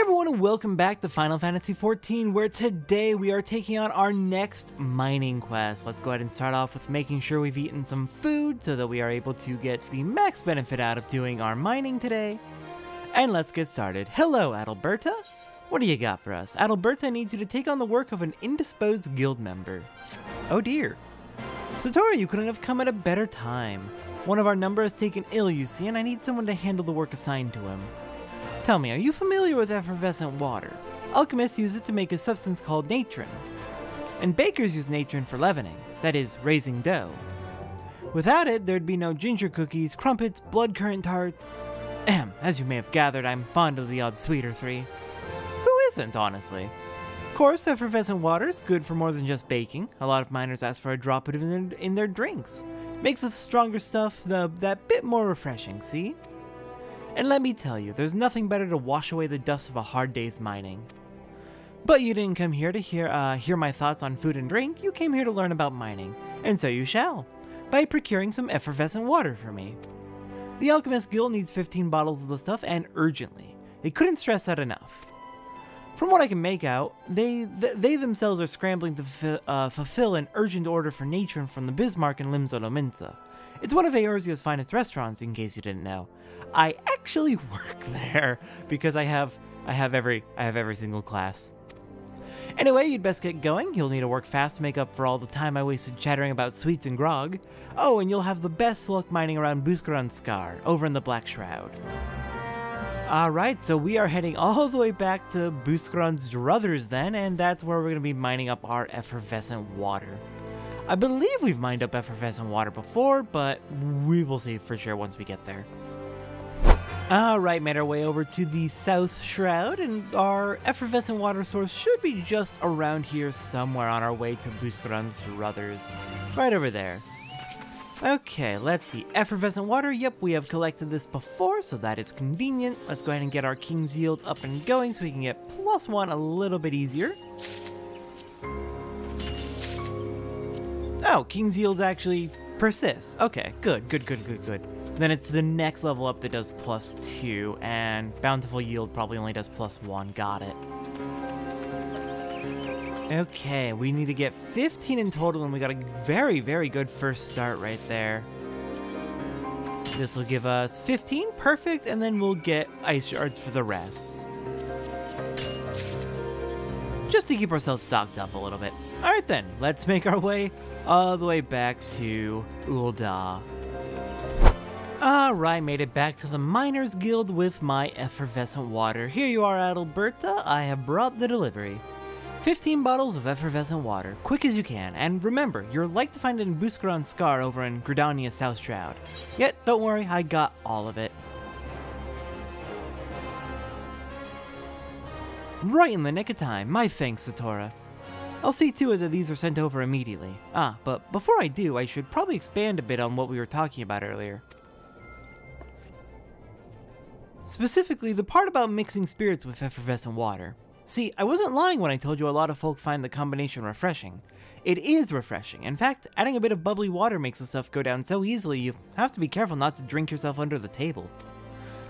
everyone and welcome back to Final Fantasy XIV, where today we are taking on our next mining quest. Let's go ahead and start off with making sure we've eaten some food so that we are able to get the max benefit out of doing our mining today. And let's get started. Hello, Adalberta. What do you got for us? Adalberta needs you to take on the work of an indisposed guild member. Oh dear. Satora, you couldn't have come at a better time. One of our number has taken ill, you see, and I need someone to handle the work assigned to him. Tell me, are you familiar with effervescent water? Alchemists use it to make a substance called natron. And bakers use natron for leavening, that is, raising dough. Without it, there'd be no ginger cookies, crumpets, blood currant tarts. As you may have gathered, I'm fond of the odd sweeter three. Who isn't, honestly? Of course, effervescent water is good for more than just baking. A lot of miners ask for a drop of it in their drinks. Makes the stronger stuff that bit more refreshing, see? And let me tell you, there's nothing better to wash away the dust of a hard day's mining. But you didn't come here to hear my thoughts on food and drink, you came here to learn about mining. And so you shall, by procuring some effervescent water for me. The Alchemist Guild needs 15 bottles of the stuff, and urgently. They couldn't stress that enough. From what I can make out, they themselves are scrambling to fulfill an urgent order for natron from the Bismarck in Limzolominsa. It's one of Eorzea's finest restaurants, in case you didn't know. I actually work there because I have every single class. Anyway, you'd best get going. You'll need to work fast to make up for all the time I wasted chattering about sweets and grog. Oh, and you'll have the best luck mining around Buscaron Scar, over in the Black Shroud. Alright, so we are heading all the way back to Buscaron's Druthers then, and that's where we're going to be mining up our effervescent water. I believe we've mined up effervescent water before, but we will see for sure once we get there. Alright, made our way over to the South Shroud, and our effervescent water source should be just around here somewhere on our way to Buscaron's Druthers. Right over there. Okay, let's see. Effervescent water, yep, we have collected this before, so that is convenient. Let's go ahead and get our King's Yield up and going so we can get +1 a little bit easier. Oh, King's Yield actually persists. Okay, good. Then it's the next level up that does +2, and Bountiful Yield probably only does +1. Got it. Okay, we need to get 15 in total, and we got a very, very good first start right there. This will give us 15, perfect, and then we'll get ice shards for the rest. Just to keep ourselves stocked up a little bit. Alright then, let's make our way all the way back to Ul'dah. Alright, made it back to the Miners Guild with my effervescent water. Here you are, Adalberta, I have brought the delivery. 15 bottles of effervescent water, quick as you can, and remember, you're like to find it in Buscaron Scar over in Gridania's South Shroud. Yet, don't worry, I got all of it. Right in the nick of time, my thanks, Satora. I'll see to it that these are sent over immediately. But before I do, I should probably expand a bit on what we were talking about earlier. Specifically, the part about mixing spirits with effervescent water. See, I wasn't lying when I told you a lot of folk find the combination refreshing. It is refreshing. In fact, adding a bit of bubbly water makes the stuff go down so easily you have to be careful not to drink yourself under the table.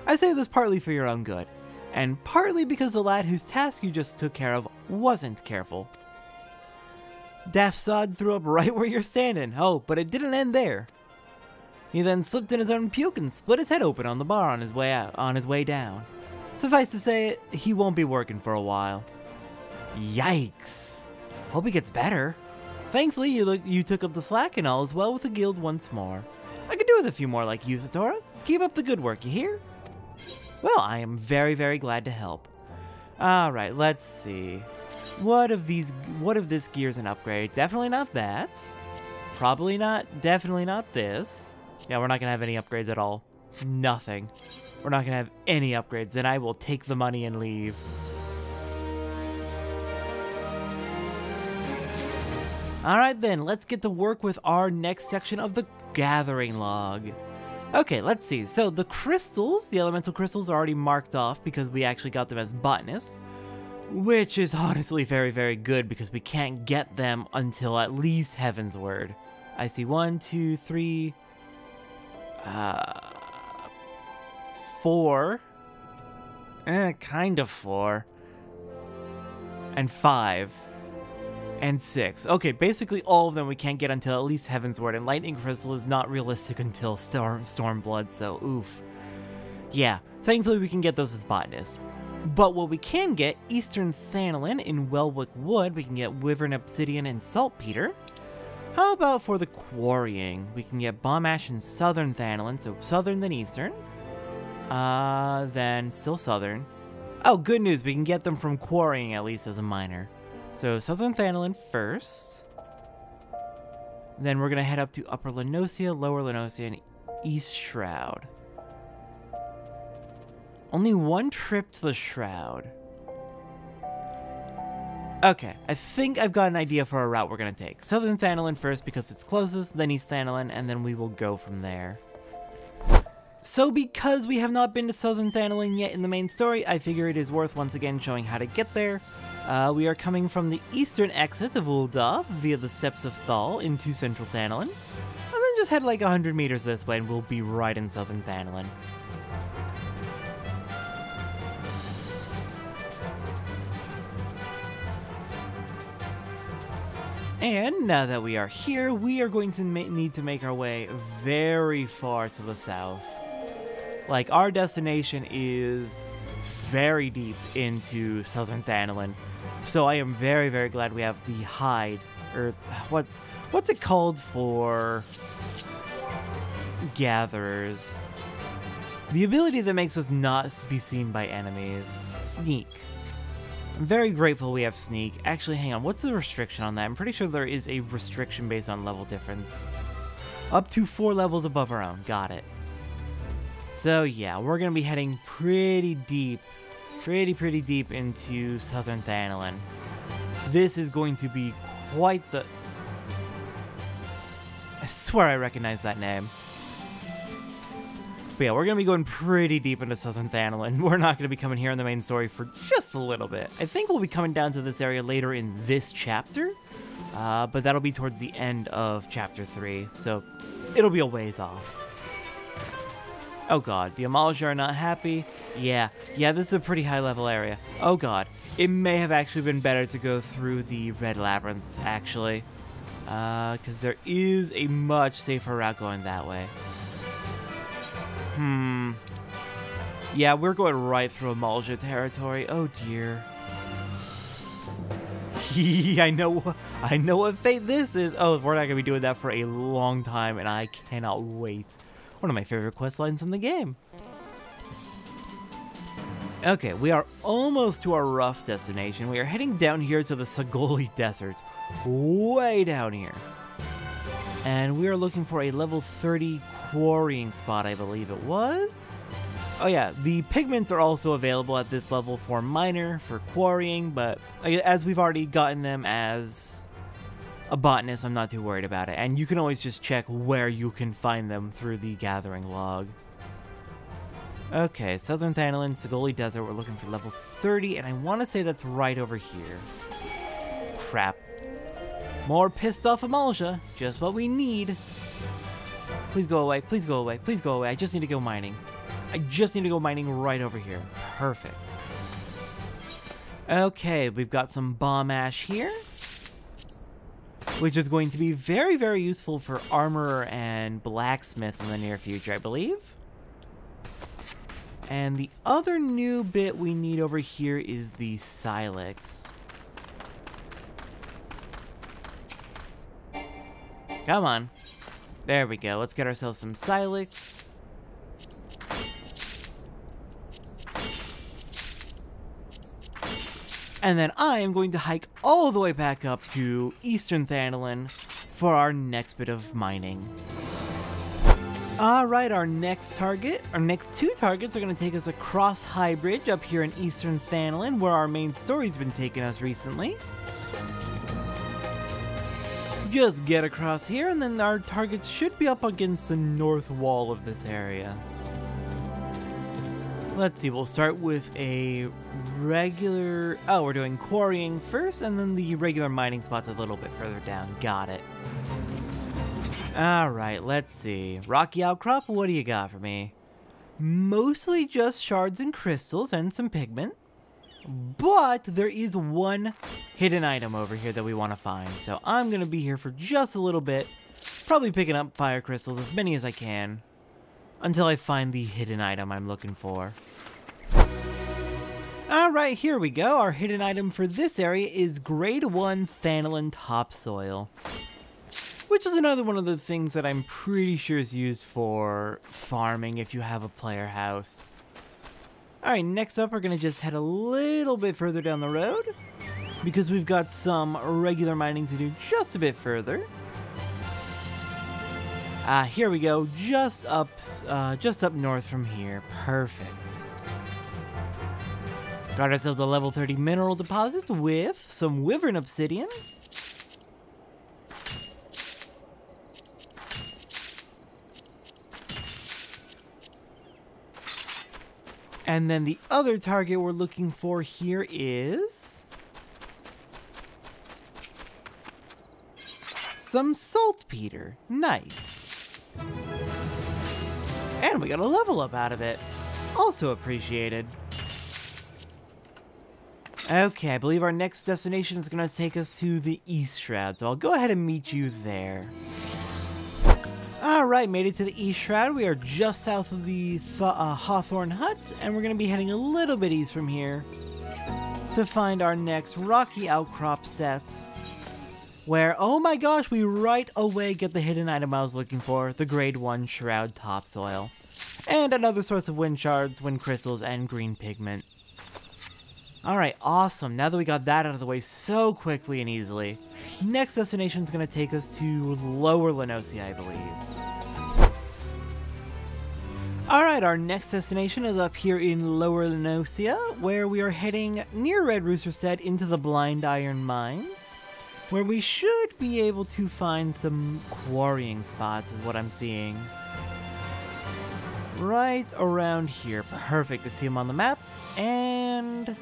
I say this partly for your own good, and partly because the lad whose task you just took care of wasn't careful. Daft Sod threw up right where you're standing. Oh, but it didn't end there. He then slipped in his own puke and split his head open on the bar on his way down. Suffice to say, he won't be working for a while. Yikes. Hope he gets better. Thankfully, you took up the slack and all is well with the guild once more. I could do with a few more like you, Satora. Keep up the good work, you hear? Well, I am very, very glad to help. Alright, let's see. What of this gear's an upgrade? Definitely not that. Probably not, definitely not this. Yeah, we're not gonna have any upgrades at all. Nothing. We're not gonna have any upgrades, then I will take the money and leave. Alright then, let's get to work with our next section of the gathering log. Okay, let's see. So the crystals, the elemental crystals, are already marked off because we actually got them as botanists. Which is honestly very, very good because we can't get them until at least Heaven's Word. I see 1, 2, 3... 4 Kind of 4. And 5. And 6. Okay, basically all of them we can't get until at least Heavensward, and Lightning Crystal is not realistic until Stormblood, so oof. Yeah, thankfully we can get those as botanist. But what we can get, Eastern Thanalan in Welwick Wood, we can get Wyvern Obsidian and Saltpeter. How about for the quarrying? We can get Bomb Ash and Southern Thanalan, so Southern then Eastern. Then still Southern. Oh, good news, we can get them from quarrying at least as a miner. So Southern Thanalan first. Then we're going to head up to Upper Lenosia, Lower Lenosia, and East Shroud. Only one trip to the Shroud. Okay, I think I've got an idea for a route we're going to take. Southern Thanalan first because it's closest, then East Thanalan, and then we will go from there. So because we have not been to Southern Thanalan yet in the main story, I figure it is worth once again showing how to get there. We are coming from the eastern exit of Ul'dah via the Steps of Thal into Central Thanalan. And then just head like 100 meters this way and we'll be right in Southern Thanalan. And now that we are here, we are going to need to make our way very far to the south. Like, our destination is very deep into Southern Thanalan. So I am very, very glad we have the hide, or what's it called for gatherers? The ability that makes us not be seen by enemies. Sneak. I'm very grateful we have Sneak. Actually, hang on, what's the restriction on that? I'm pretty sure there is a restriction based on level difference. Up to 4 levels above our own. Got it. So yeah, we're going to be heading pretty deep into Southern Thanalan. This is going to be quite the... I swear I recognize that name. But yeah, we're going to be going pretty deep into Southern Thanalan. We're not going to be coming here in the main story for just a little bit. I think we'll be coming down to this area later in this chapter, but that'll be towards the end of Chapter 3, so it'll be a ways off. Oh god, the Amalja are not happy. Yeah, this is a pretty high level area. Oh god, it may have actually been better to go through the Red Labyrinth, actually. Because there is a much safer route going that way. Yeah, we're going right through Amalja territory. Oh dear. I know what fate this is. Oh, we're not going to be doing that for a long time, and I cannot wait. One of my favorite quest lines in the game. Okay, we are almost to our rough destination. We are heading down here to the Sagoli Desert. Way down here. And we are looking for a level 30 quarrying spot, I believe it was. Oh yeah, the pigments are also available at this level for miner, for quarrying, but as we've already gotten them as a botanist, I'm not too worried about it. And you can always just check where you can find them through the gathering log. Okay, Southern Thanalan, Sagoli Desert, we're looking for level 30, and I want to say that's right over here. Crap. More pissed off Amalja, just what we need. Please go away, please go away, please go away. I just need to go mining. I just need to go mining right over here. Perfect. Okay, we've got some bomb ash here, which is going to be very, very useful for armorer and blacksmith in the near future, I believe. And the other new bit we need over here is the Silex. Come on. There we go. Let's get ourselves some Silex. And then I am going to hike all the way back up to Eastern Thanalan for our next bit of mining. Alright, our next two targets are going to take us across High Bridge up here in Eastern Thanalan, where our main story's been taking us recently. Just get across here, and then our targets should be up against the north wall of this area. Let's see, we'll start with a regular... Oh, we're doing quarrying first, and then the regular mining spot's a little bit further down. Got it. Alright, let's see. Rocky Outcrop, what do you got for me? Mostly just shards and crystals and some pigment. But there is one hidden item over here that we want to find. So I'm going to be here for just a little bit. Probably picking up fire crystals, as many as I can. Until I find the hidden item I'm looking for. Alright, here we go. Our hidden item for this area is Grade 1 Thanalan Topsoil. Which is another one of the things that I'm pretty sure is used for farming if you have a player house. Alright, next up we're going to just head a little bit further down the road. Because we've got some regular mining to do just a bit further. Here we go, just up north from here. Perfect. Got ourselves a level 30 mineral deposit with some wyvern obsidian. And then the other target we're looking for here is some saltpeter. Nice. And we got a level up out of it. Also appreciated. Okay, I believe our next destination is going to take us to the East Shroud, so I'll go ahead and meet you there. Alright, made it to the East Shroud. We are just south of the Hawthorne Hut, and we're going to be heading a little bit east from here to find our next rocky outcrop set, where, oh my gosh, we right away get the hidden item I was looking for, the Grade 1 Shroud Topsoil, and another source of wind shards, wind crystals, and green pigment. Alright, awesome. Now that we got that out of the way so quickly and easily, next destination is going to take us to Lower Lenosia, I believe. Alright, our next destination is up here in Lower Lenosia, where we are heading near Red Roosterstead into the Blind Iron Mines, where we should be able to find some quarrying spots, is what I'm seeing. Right around here. Perfect to see them on the map, and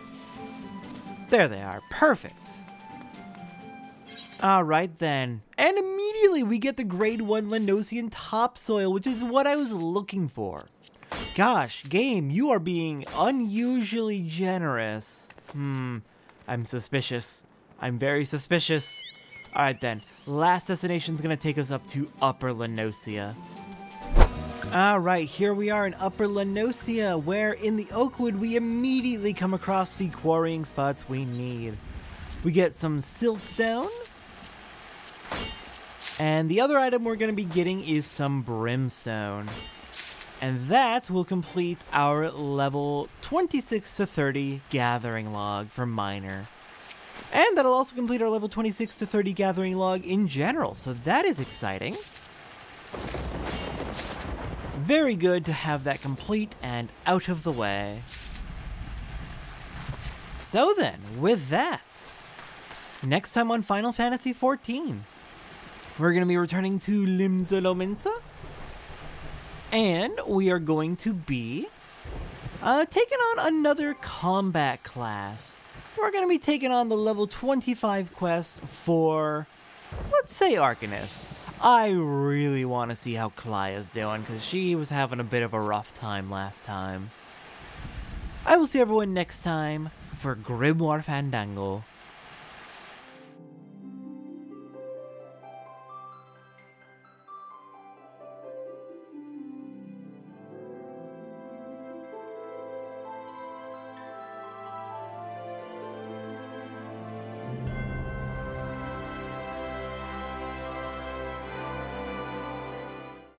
there they are. Perfect. Alright then. And immediately we get the Grade 1 Lenosian Topsoil, which is what I was looking for. Gosh, game, you are being unusually generous. I'm suspicious. I'm very suspicious. Alright then. Last destination is going to take us up to Upper Lenosia. Alright, here we are in Upper Lenosia, where in the Oakwood we immediately come across the quarrying spots we need. We get some siltstone, and the other item we're going to be getting is some brimstone. And that will complete our level 26 to 30 gathering log for miner. And that'll also complete our level 26 to 30 gathering log in general, so that is exciting. Very good to have that complete and out of the way. So then, with that, next time on Final Fantasy XIV, we're going to be returning to Limsa Lominsa, and we are going to be taking on another combat class. We're going to be taking on the level 25 quest for, let's say, Arcanist. I really want to see how Kaya's doing, because she was having a bit of a rough time last time. I will see everyone next time for Grimoire Fandango.